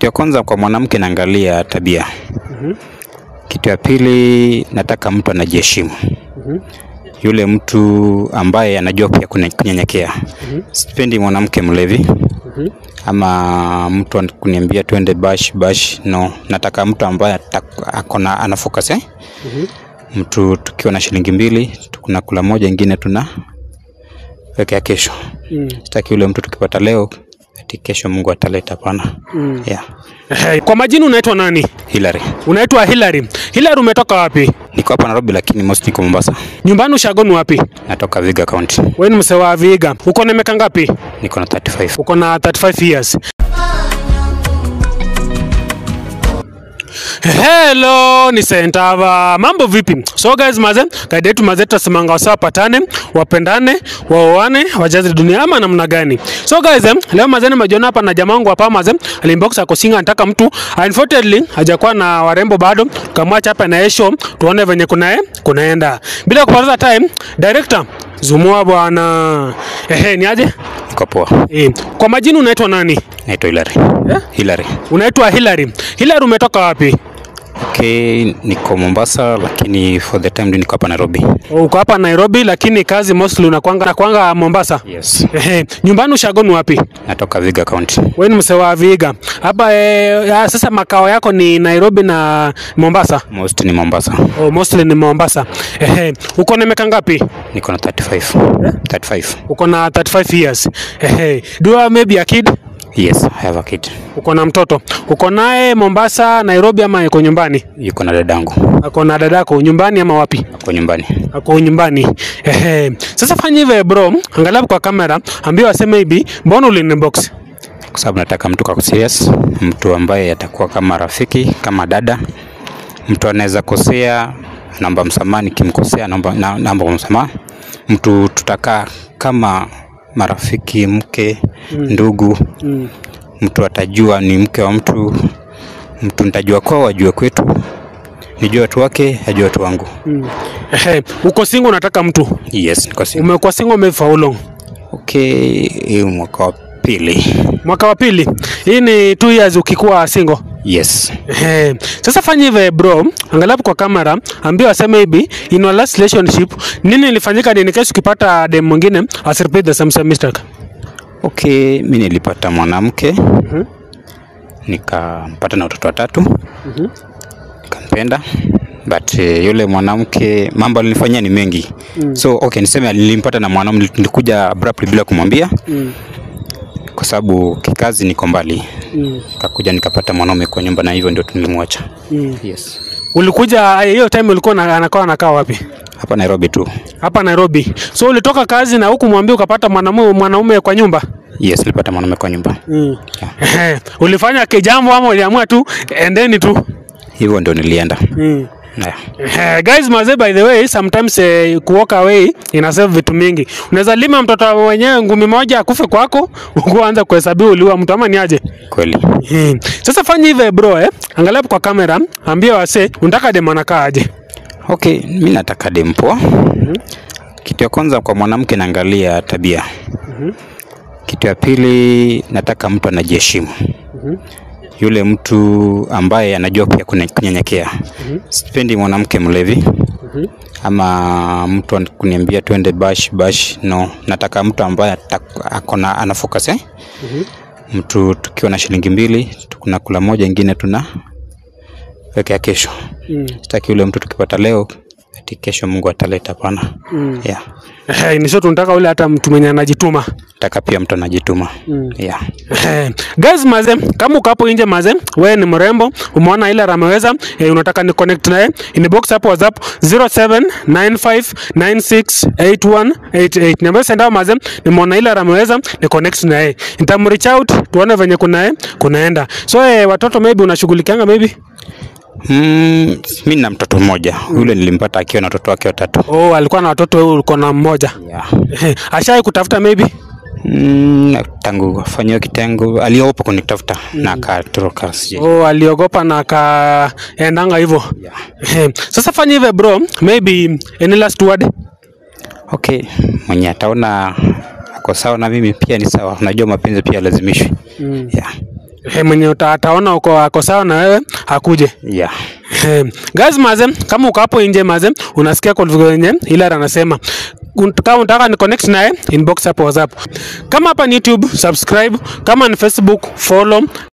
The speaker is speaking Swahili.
Kitu ya kwanza kwa mwanamke naangalia tabia. Kitu ya pili nataka mtu anajiheshimu. Yule mtu ambaye anajua pia kunyenyekea. Sipendi mwanamke mlevi. Ama mtu kuniambia twende bash no, nataka mtu ambaye akona anafocus mtu tukiwa na shilingi 2 tunakula moja nyingine tuna weka kesho. Sitaki yule mtu tukipata leo ati kesho Mungu ataleta pana. Kwa majina unaitwa nani? Hilary. Unaitwa Hilary. Hilary, umetoka wapi? Niko hapa Nairobi lakini most niko Mombasa. Nyumbani ushagoni wapi? Natoka Vihiga County. Wewe ni msee wa Vihiga. Uko na miaka ngapi? Niko na 35. Uko na 35 years. Hello, ni Sentava. Mambo vipi? So guys, kaida yetu tunasemanga wasapatane, wapendane, waoane, wajaze dunia ama namna gani? So guys, leo nimejiona hapa na jamaa wangu hapa alinbox akosinga anataka mtu. Unfortunately, hajakuwa na warembo bado. Tukamwacha hapa na Esho, tuone venye kunaenda. Bila kupoteza time, director Zumua bwana. Ni aje? Niko poa. Kwa majina unaitwa nani? Naitwa Hilary. Hilary. Unaitwa Hilary. Hilary, umetoka wapi? Okay, niko Mombasa lakini for the time niko hapa Nairobi. Uko hapa Nairobi lakini kazi mostly unakwanga Mombasa? Yes. Nyumbani ushagoni wapi? Natoka Vihiga County. Wewe ni msee wa Vihiga. Hapa sasa makao yako ni Nairobi na Mombasa? Most ni Mombasa. Mostly ni Mombasa. Uko na miaka ngapi? Niko na 35. 35. Uko na 35 years. Do you have maybe a kid? Yes, I have a kid. Uko na mtoto. Uko naye Mombasa, Nairobi ama yuko nyumbani? Yuko na dadangu. Ako na dadako nyumbani ama wapi? Ako nyumbani. Ako nyumbani. Sasa fanya hivi bro, angalia kwa kamera, ambia waseme hivi, mbona ulinbox? Kwa sababu nataka mtu kwa serious, mtu ambaye atakuwa kama rafiki, kama dada. Mtu anaweza kosea, naomba msamaha, nikimkosea naomba msamaha. Mtu tutakaa kama marafiki, mke, ndugu. Mtu atajua ni mke wa mtu. Mtu nitajua kwao, ajue kwetu. Nijue watu wake, ajue watu wangu. Uko single unataka mtu? Yes, niko single. Umekuwa single maybe for how long? Okay, mwaka wa pili. Mwaka wa pili. Hii ni 2 years ukikuwa single? Yes. Sasa fanya hivi bro, angalia kwa kamera, ambia waseme hivi, in your last relationship, nini ilifanyika ni case ukipata dem mwingine asirepete the same mistake? Okay, mimi nilipata mwanamke. Nikampata na watoto 3. Nikampenda. But yule mwanamke mambo alinifanyia ni mengi. So okay, niseme nilimpata na mwanamke nilikuja abruptly bila kumwambia. Kwa sababu kikazi niko mbali. Nikakuja nikapata mwanaume kwa nyumba na hivyo ndio tulimwacha. Yes. Ulikuja hiyo time ulikuwa anakaa wapi? Hapa Nairobi tu. Hapa Nairobi. So ulitoka kazi na huku mwambie ukapata mwanaume kwa nyumba? Yes, nilipata mwanaume kwa nyumba. Ulifanya kijambo ama uliamua tu endeni tu? Hivyo ndio nilienda. Guys, by the way, sometimes walk away inasave vitu mingi. Unaweza lima mtoto mwenyewe ngumi moja akufe kwako, uanze kuhesabu uliwa mtu ama ni aje? Kweli. Sasa fanya hivi bro, angalia kwa kamera, ambia wase unataka dem anakaa aje? Okay, mimi nataka dem poa. Kitu ya kwanza kwa mwanamke naangalia tabia. Kitu ya pili nataka mtu anajiheshimu. Yule mtu ambaye anajua pia kunyenyekea. Sipendi mwanamke mlevi. Ama mtu kuniambia twende bash no, nataka mtu ambaye akona anafocus mtu tukiwa na shilingi 2 tunakula moja nyingine tuna weka kesho. Sitaki yule mtu tukipata leo ati kesho Mungu ataleta pana. Ni sio tunataka ule hata mtu mwenye anajituma. Nataka pia mtu anajituma. Guys, kama uko hapo nje wewe ni mrembo, umeona ile ameweza, unataka ni connect naye, inbox hapo WhatsApp 0795968188. Niambie senda nimeona ile ameweza, ni connect naye. Nitamreach out tuone venye kunaenda. So watoto maybe unashughulikianga maybe? Mimi na mtoto mmoja. Yule nilimpata akiwa na watoto wake 3. Alikuwa na watoto, wewe ulikuwa na mmoja? Ashai kutafuta maybe? Tangu afanywe kitengo aliogopa kunitafuta na akatoroka. Aliogopa na akaendanga hivyo. Sasa fanya hivi bro, maybe any last word? Okay, mwenye ataona ako sawa na mimi pia ni sawa. Unajua mapenzi pia lazimishwe. Mwenye ataona uko ako sawa na wewe akuje. Yeah. Guys maze, kama uko hapo nje maze, unasikia kwa yenye ila anasema kama unataka ni connect naye inbox hapo WhatsApp. Kama hapa ni YouTube subscribe, kama ni Facebook follow.